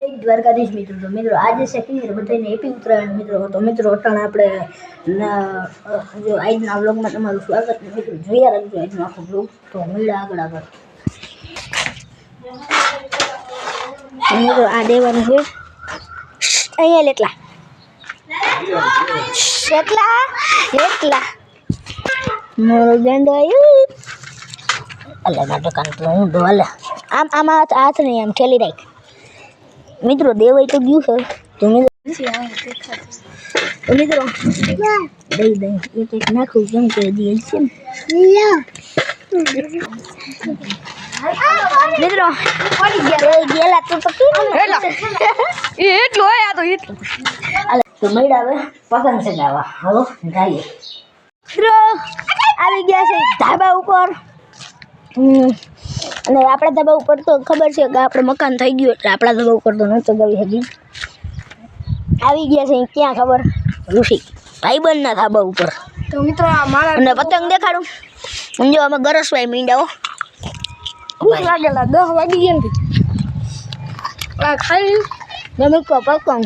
દ્વારકાધીશ મિત્રો. તો મિત્રો આજે છે ક્લિયર બધાને હેપી ઉત્તરાયણ મિત્રો. તો મિત્રો અટાણે આપણે જો આજના વ્લોગમાં તમારું સ્વાગત છે મિત્રો. જોયા રાખજો આજનો આખો વ્લોગ. તો મળ્યા આગળ મિત્રો આ દેવાનું છે અહીંયા એટલા એટલા મારો ગેંડો આવ્યું અલગ નાટકાન તો હું ડોલે આમાં હાથ નહીં આમ ઠેલી રાખ મિત્રો. દેવાય તો ગયું છે તો મિત્રો દઈ એક એક નાખું કેમ કે દે છે મિત્રો ગેલા તો એટલું હોય આ તો એટલું તો મળ્યા હવે પતંગ ચગાવવા. હાલો જઈએ મિત્રો. આવી ગયા છે ધાબા ઉપર અને આપણા ધાબા ઉપર તો ખબર છે કે આપણે મકાન થઈ ગયું એટલે આપણા ધાબા ઉપર તો ન ચગાવી હજી. આવી ગયા છે ક્યાં ખબર? ઋષિ ભાઈબંધના ધાબા ઉપર. તો મિત્રો મારા અને પતંગ દેખાડું સમજો અમે ગરસવાય મીંડાઓ ભૂખ લાગેલા 10 વાગી ગયા ખાલી મેં પતંગ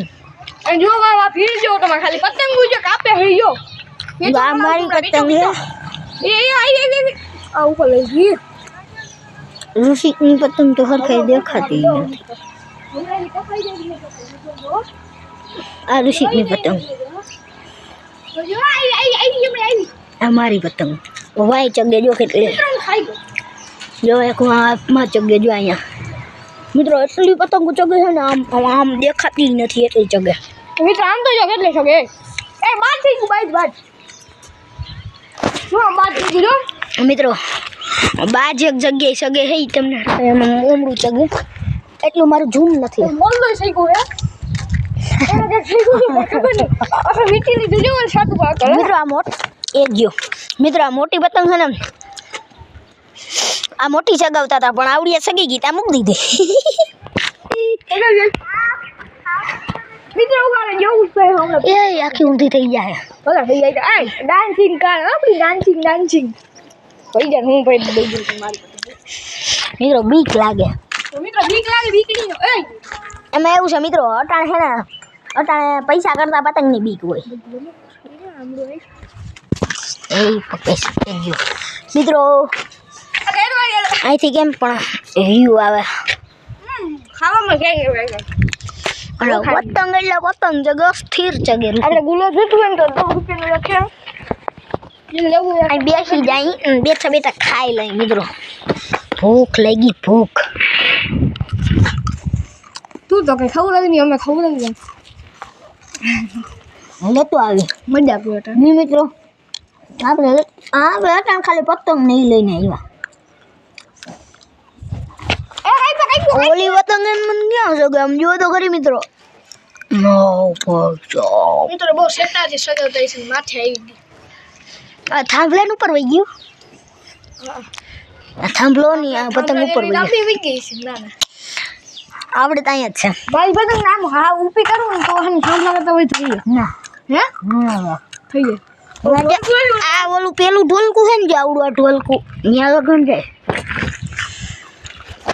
જો ફીર જો તમે ખાલી પતંગ જો કાપે હઈ જો આ મારી પતંગ છે આ ઉપર લઈ ગઈ. ઋષિની પતંગ તો સરખાઈ દેખાતી નથી. આ ઋષિની પતંગ આ મારી પતંગ વાય ચગે જો કેટલી જો એક માં ચગે જો અહીંયા મિત્રો એટલી પતંગ ચગે છે ને આમ આમ દેખાતી નથી એટલી ચગે મિત્રો. આમ તો જો કેટલે ચગે એ બાદ થઈ ગયું બાદ જો બાદ થઈ ગયું મિત્રો. બાજ એક જગ્યાએ સગે હે તમને એમાં ઓમરું ચગે એટલું મારું ઝૂમ નથી. મોલ્લો થઈ ગયો હે મિત્રો આ મિત્રો આ મોટી પતંગ છે ને આ મોટી ચગાવતા હતા પણ આવડિયા સગી ગઈ ત્યાં મૂકી દીધી. એ આખી ઊંધી થઈ જાય ડાન્સિંગ કર આપણી ડાન્સિંગ ભાઈ જાન હું ભાઈ દઈ દઉં મારી મિત્રો. બીક લાગે બીક નહીં એમાં એવું છે મિત્રો અટાણે પૈસા કરતા પતંગની બીક હોય. મિત્રો અહીંથી કેમ પણ વ્યૂ આવે ખાવામાં પતંગ એટલે પતંગ જગો સ્થિર ચગે. આપણે ગુલાબ જોતું હોય ને તો 10 રૂપિયાનું લખે બેસી જાય બેઠા ખાઈ લઈ મિત્રો. ભૂખ લાગી ભૂખ. તું તો કઈ ખબર નથી અમે ખબર નથી લેતો આવી મજા આપી નહીં મિત્રો. આપણે ખાલી પતંગ નહીં લઈને આવ્યા. ઓલી પતંગ મને ક્યાં છે આમ જો તો ખરી મિત્રો. મિત્રો બહુ સેટાથી સજાવતા છે માથે આવી ગઈ. આ થાંભલા ઉપર વહી ગયું. આ થાંભલો ની આ પતંગ ઉપર વહી આપણી વહી ગઈ છે. ના આપણે તો અહીંયા જ છે ભાઈ પતંગ નામ હા ઊભી કરું ને તો હન થાંભલા કરતા હોય થઈ ગયો. ના હે થઈ ગયો. આ ઓલું પેલું ઢોલકું છે ને જે આવડું આ ઢોલકું ત્યાં લગન જાય.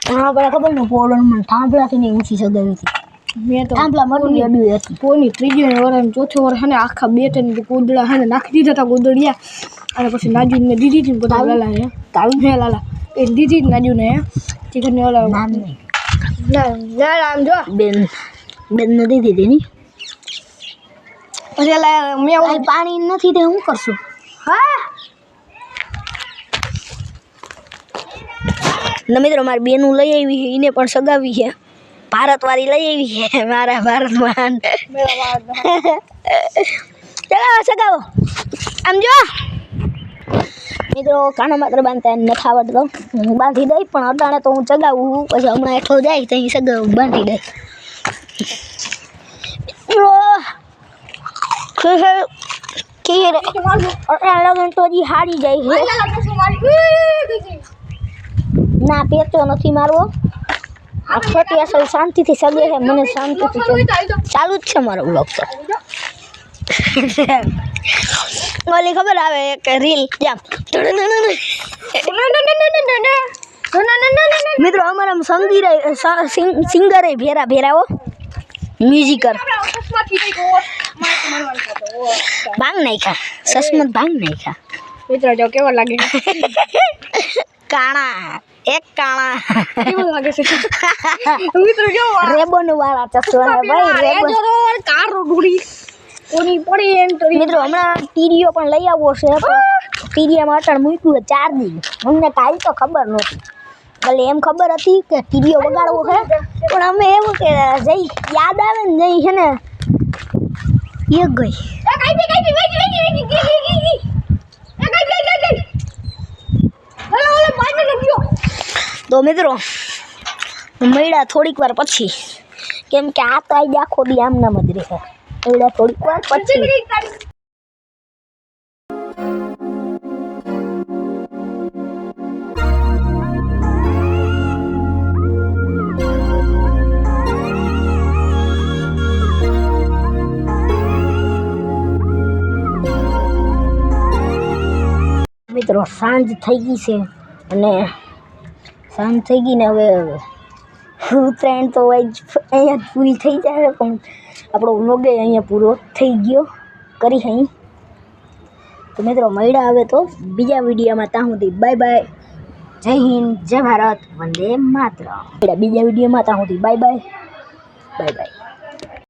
હા બરાબર ખબર ને પોળણ મને થાંભલાથી નહીં ઊંચી સગાવી હતી. મેં તો થાંભલા મોટી અડવી હતી. પોની ત્રીજી વર્ષ ચોથો વર્ષ હે ને આખા 2-3 કૂદડા હે ને નાખી દીધા હતા કૂદડિયા અને પછી નાજુને દીધી હતી બધા લાલા હે તાવી હે લાલા એ દીધી નાજુને હે ચિકન ઓલા નામ નહીં લાલા આમ જો બેન ને દીધી હતી ની પછી લાલા મેં પાણી નથી તે હું કરશું. હા ને મિત્રો મારી બેનું લઈ આવી છે એને પણ સગાવી છે. ભારતવાળી લઈ આવી છે મારા ભારતમાં. ચલાવો સગાવો આમ જો મિત્રો. કાનો માત્ર બાંધતા નથી આવડતો હું બાંધી દઈ પણ અટાણે તો હું ચગાવું પછી હમણાં હેઠો જાય તો અહીં સગાવું બાંધી દઈ. લગન તો હજી હારી જાય છે. ના પેચો નથી મારવો. આ ખોટી અસલ શાંતિથી સગે છે મને શાંતિથી ચાલુ જ છે મારો બ્લોગ તો. ઓલી ખબર આવે એક રીલ જામ મિત્રો અમારા સિંગરે ભેરા ભેરાઓ મ્યુઝિકર અકસ્માતથી કઈ ઓટ મારવાનું થતો ભાંગ નાખ્યા સસમત ભાંગ નાખ્યા મિત્રો જો કેવો લાગે કાણા એક કાણા કેવો લાગે છે મિત્રો જો રેબન વાળા ચશ્મા ભાઈ રેબન કારો ડુડી કોની પડી એમ તો મિત્રો હમણાં ટીરીઓ પણ લઈ આવવો છે ટીરીયામાં અટાણ મૂક્યું 4 દી અમને કાંઈ તો ખબર નહોતી ભલે એમ ખબર હતી કે ટીરીઓ વગાડવો છે પણ અમે એવું કે જઈ યાદ આવે ને જઈ છે ને એ ગઈ તો મિત્રો મળ્યા થોડીક વાર પછી કેમ કે આ તો આજે આખો દી આમ નામ જ રહે મળ્યા થોડીક વાર પછી મિત્રો સાંજ થઈ ગઈ છે અને સાંજ થઈ ગઈ ને હવે ઉત્તરાયણ તો અહીંયા જ પૂરી થઈ જાય પણ આપણો વ્લોગ અહીંયા પૂરો થઈ ગયો કરી અહીં તો મિત્રો મળ્યા હવે તો બીજા વિડીયોમાં ત્યાં સુધી બાય બાય જય હિન્દ જય ભારત વંદે માતરમ બીજા વિડીયોમાં ત્યાં સુધી બાય બાય બાય બાય